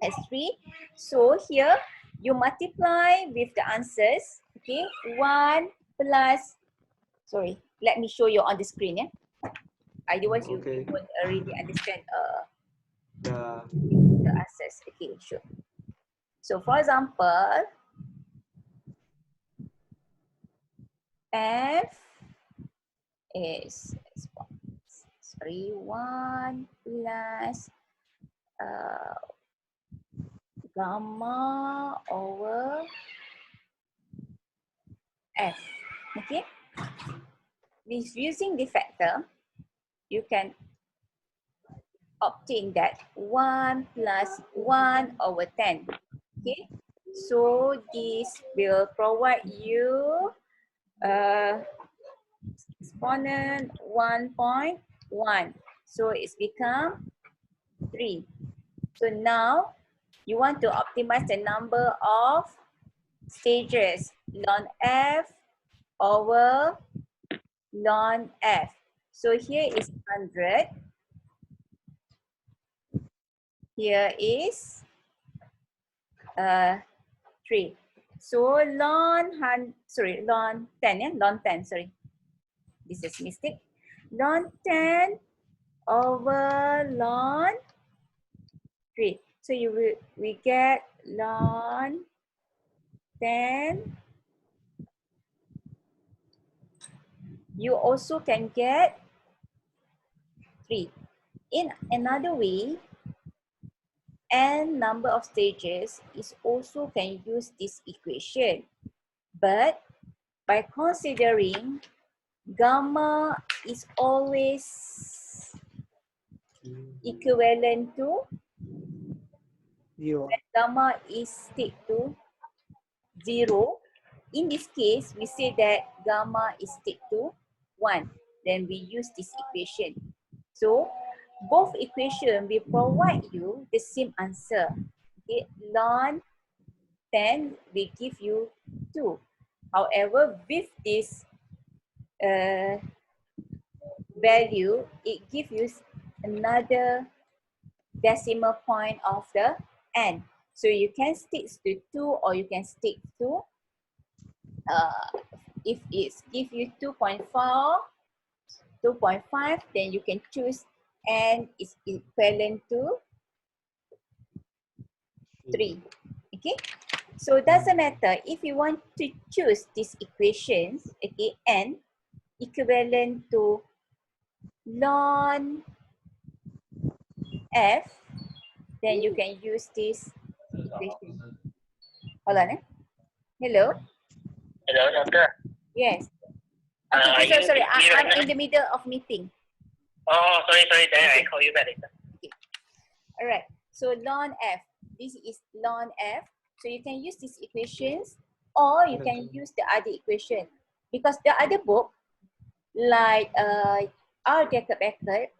as 3. So here you multiply with the answers, okay, 1 plus, sorry, let me show you on the screen, yeah. Otherwise you won't really understand the answers. Okay, sure. So for example, f is 1 plus gamma over f. Okay, with using the factor, you can obtain that 1 plus 1 over 10. Okay, so this will provide you exponent 1.1. So it's become 3. So now you want to optimize the number of stages, ln f over ln f. So here is 100. Here is 3. So ln 10, yeah, ln 10, sorry. This is mistake. Ln 10 over ln 3. So we get ln 10. You also can get 3. In another way, n number of stages is also can use this equation. But by considering gamma is always equivalent to 0. when gamma is stick to 0. In this case, we say that gamma is stick to 1. Then we use this equation. So both equation will provide you the same answer. Okay, ln 10 will give you 2. However, with this value, it gives you another decimal point of the n. So you can stick to 2 or you can stick to, if it gives you 2.4, 2.5, then you can choose n is equivalent to 3. Okay, so it doesn't matter if you want to choose these equations, okay, n equivalent to ln f, then you can use this equation. Hold on, Hello? Hello, doctor. Yes. Okay, sorry, I'm in the middle of meeting. Oh, sorry. Then Okay. I call you back later. Okay. All right. So ln f, this is ln f. So you can use these equations or you can use the other equation. Because the other book, like R. Jacob Eckert,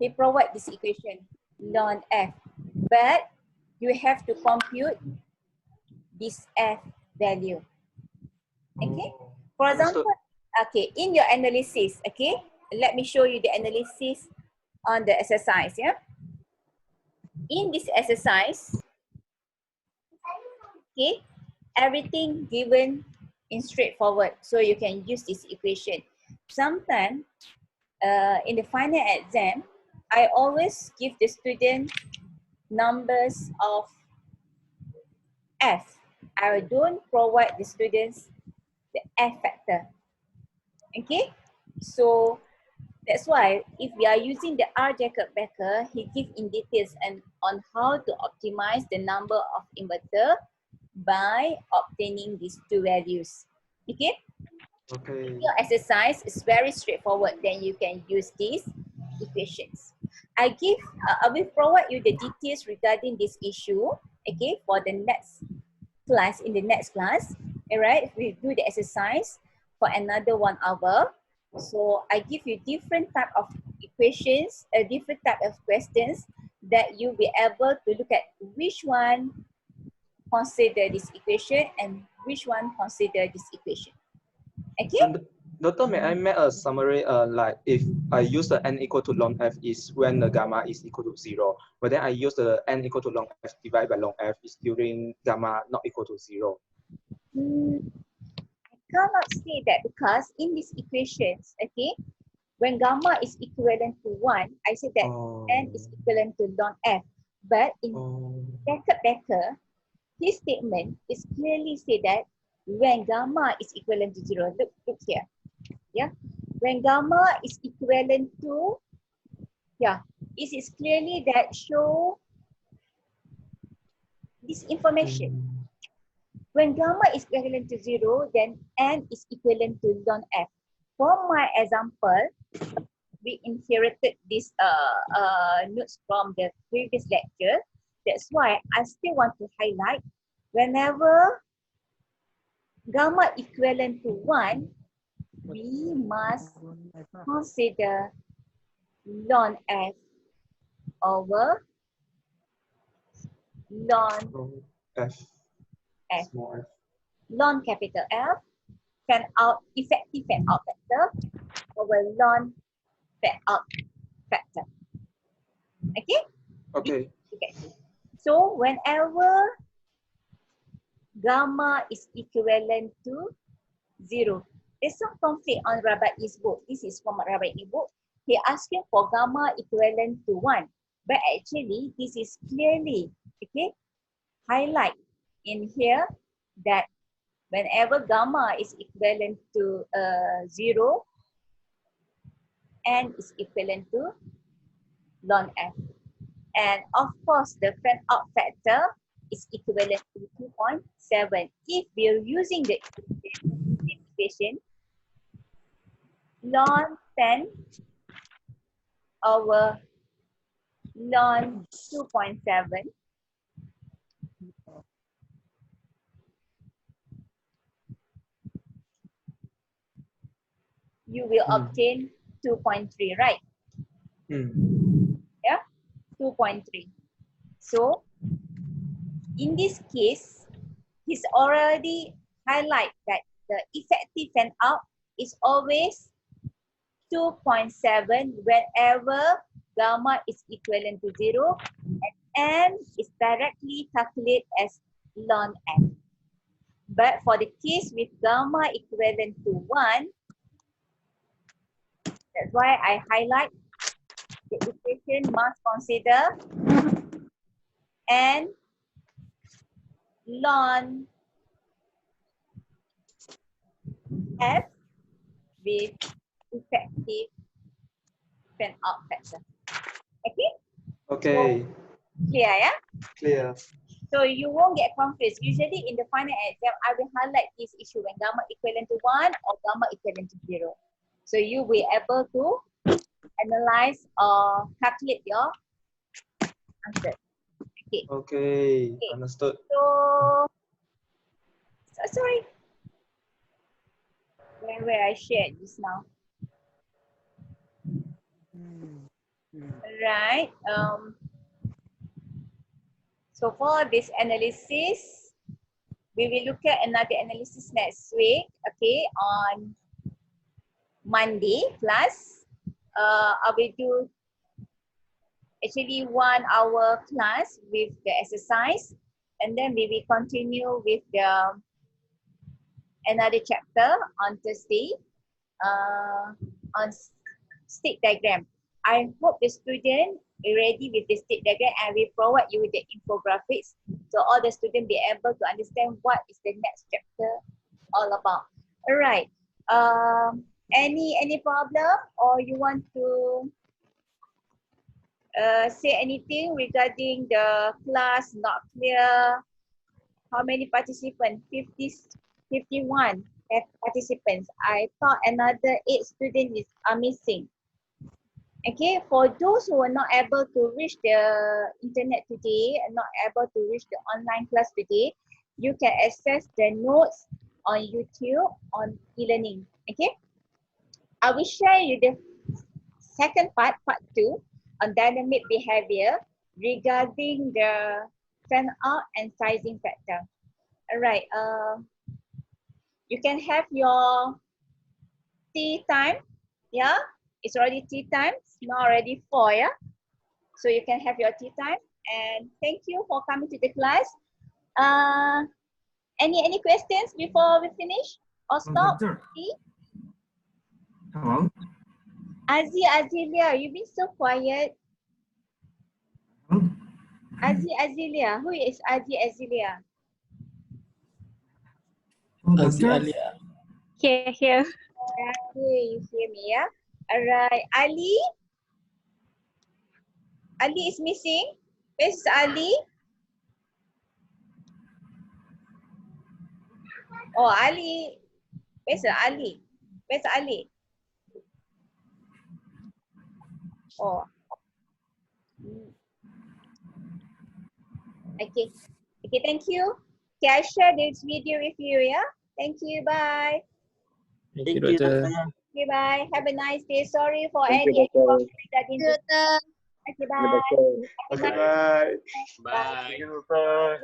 he provide this equation, ln f. But you have to compute this f value. Okay. For example, okay, in your analysis, okay, let me show you the analysis on the exercise. Yeah. In this exercise, okay, everything given in straightforward, so you can use this equation. Sometimes in the final exam, I always give the student numbers of f. I don't provide the students the f factor. Okay, so that's why if we are using the R. Jacob Becker, he gives in details and on how to optimize the number of inverter by obtaining these two values. Okay. Okay. Your exercise is very straightforward. Then you can use these equations. I will provide you the details regarding this issue. Okay, for the next class. In the next class, all right, we do the exercise for another 1 hour. So I give you different type of equations, different type of questions that you'll be able to look at which one consider this equation and which one consider this equation. Okay. And Doctor, may I make a summary? Like if I use the n equal to ln f is when the gamma is equal to 0, but then I use the n equal to ln f divided by ln f is during gamma not equal to 0. I cannot say that because in these equations, okay, when gamma is equivalent to 1, I say that n is equivalent to ln f. But in Becker, his statement is clearly say that when gamma is equivalent to 0, look here. Yeah, when gamma is equivalent to, yeah, it is clearly that show this information. When gamma is equivalent to 0, then n is equivalent to ln f. For my example, we inherited this notes from the previous lecture. That's why I still want to highlight whenever gamma equivalent to 1, we must consider ln f over ln F. f. Small f. Ln capital F, effective fan out factor over ln fan out factor. Okay? Okay. Okay. So whenever gamma is equivalent to 0, there's some conflict on Rabai's book. This is from Rabai's book. He asking for gamma equivalent to 1. But actually, this is clearly, okay, highlight in here that whenever gamma is equivalent to 0, n is equivalent to ln f. And of course, the fan out factor is equivalent to 2.7. If we're using the equation, ln 10 over ln 2.7, you will obtain 2.3, right? Yeah, 2.3. So in this case, he's already highlight that the effective fan out is always 2.7 whenever gamma is equivalent to 0 and n is directly calculated as ln f. But for the case with gamma equivalent to 1, that's why I highlight the equation must consider n ln f with effective fan out factor. Okay? Okay. So, clear, yeah? Clear. So you won't get confused. Usually in the final exam, I will highlight this issue when gamma equivalent to 1 or gamma equivalent to 0. So you will be able to analyze or calculate your answer. Okay. Okay. Understood. So sorry. Where I shared just now. Right. So for this analysis, we will look at another analysis next week. Okay, on Monday class. I will do actually 1 hour class with the exercise, and then we will continue with the another chapter on Thursday on stick diagram. I hope the student is ready with the stick diagram, and we provide you with the infographics so all the students be able to understand what is the next chapter all about. All right. Any problem, or you want to say anything regarding the class not clear? How many participants? 51 participants. I thought another 8 students are missing. Okay, for those who are not able to reach the internet today and not able to reach the online class today, you can access the notes on YouTube on e-learning. Okay, I will share you the second part 2 on dynamic behavior regarding the fan out and sizing factor. All right, you can have your tea time. Yeah, it's already tea time. It's now already 4. Yeah, so you can have your tea time. And thank you for coming to the class. Any questions before we finish or stop? Doctor. Hello. Azilia, you've been so quiet. Hello. Azilia, who is Azilia? Hello, Aziz doctor. Alia. Here. Okay, you hear me, yeah? All right, Ali? Ali is missing. Where's Ali? Oh, Ali. Where's Ali? Where's Ali? Oh. Okay. Okay, thank you. Okay, I share this video with you, yeah? Thank you, bye. Thank you, Doctor. Okay, bye. Have a nice day. Sorry for Thank you, any Doctor. problem regarding this. Okay, bye. Okay, bye. Bye. Thank you, Doctor.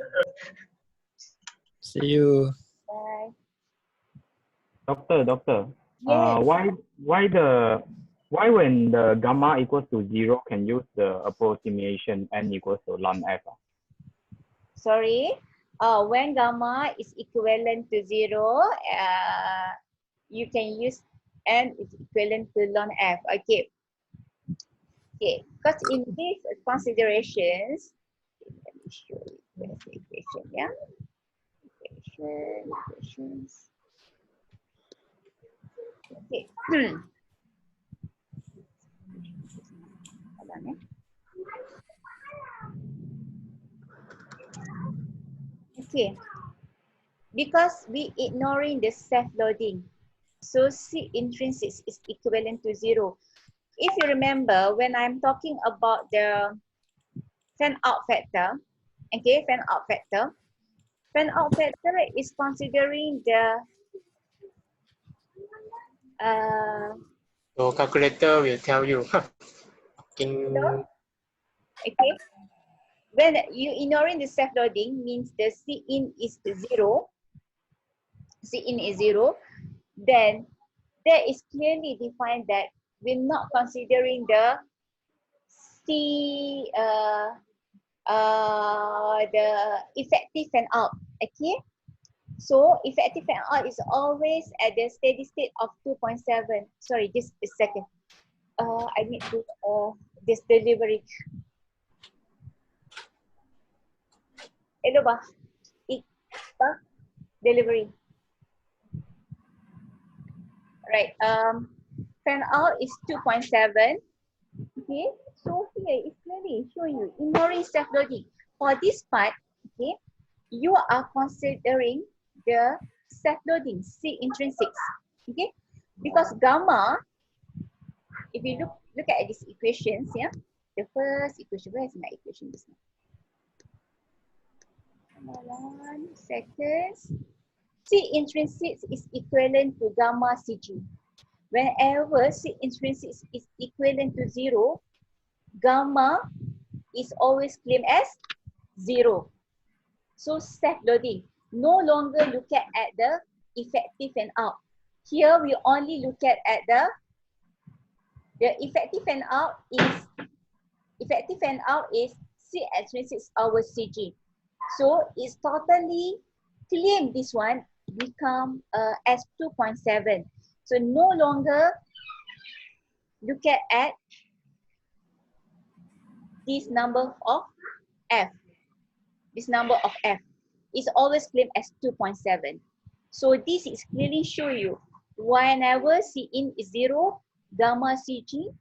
See you. Bye. Doctor, Yes. why when the gamma equals to 0 can use the approximation n equals to ln f? Sorry. When gamma is equivalent to 0, you can use n is equivalent to ln f. Okay. Okay. Because in these considerations, let me show you the equation. Yeah. Equations. Okay. Hold on, eh. Okay. Because we ignoring the self-loading, so C intrinsic is equivalent to 0. If you remember, when I'm talking about the fan-out factor, okay, fan-out factor is considering the So calculator will tell you. okay, when you ignoring the self-loading means the C in is 0, C in is 0, then there is clearly defined that we're not considering the C the effective fan out. Okay, so effective fan out is always at the steady state of 2.7. Sorry, just a second. I need to this delivery. Hello, ba? Delivery. Right. Fan out is 2.7. Okay. So here it's clearly showing you ignoring self-loading. For this part, okay, you are considering the self-loading C intrinsics. Okay, because gamma, if you look at these equations, yeah, the first equation, where is my equation just now? 1 second. C intrinsic is equivalent to gamma CG. Whenever C intrinsic is equivalent to 0, gamma is always claimed as 0. So self-loading. No longer look at the effective fan out. Here we only look at the effective fan out is C extrinsic over CG. So it's totally claim this one become as 2.7. So no longer look at this number of F. This number of F is always claimed as 2.7. So this is clearly show you whenever C in is 0, gamma CG,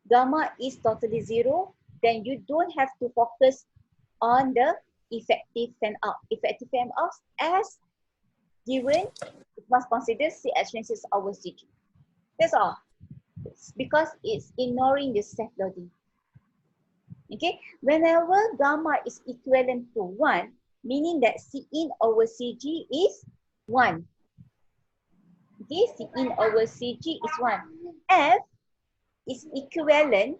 gamma is totally 0, then you don't have to focus on the effective fan out. Effective fan out as given, it must consider C extrinsic over CG. That's all. It's because it's ignoring the self-loading. Okay, whenever gamma is equivalent to 1, meaning that C in over CG is 1. Okay, C in over CG is 1. F is equivalent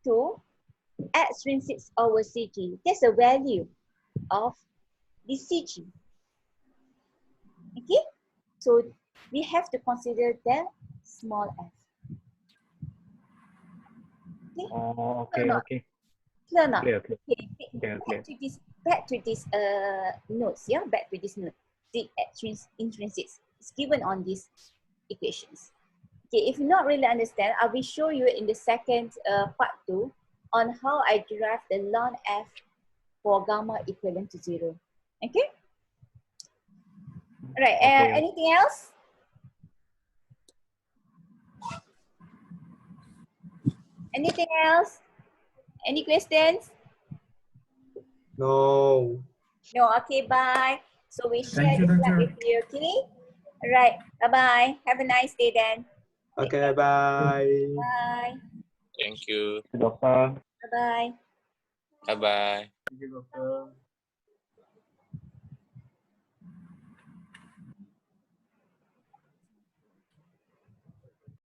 to extrinsic over CG. That's a value of the CG. Okay, so we have to consider the small f. Okay, Oh, clear okay, not? okay. Clear not? Clear, clear. Okay, Clear, clear. back to this notes, yeah, back to this note. The intrinsic is given on these equations. Okay, if you not really understand, I will show you in the second part 2 on how I derive the ln f for gamma equivalent to 0. Okay? All right, Okay. anything else? Anything else? Any questions? No. No, okay, bye. So we share Thank you, the slide Doctor. with you, okay? All right, bye-bye. Have a nice day then. Okay, bye. Bye. Thank you. Doctor. Bye-bye. Bye bye. Thank you, Doctor.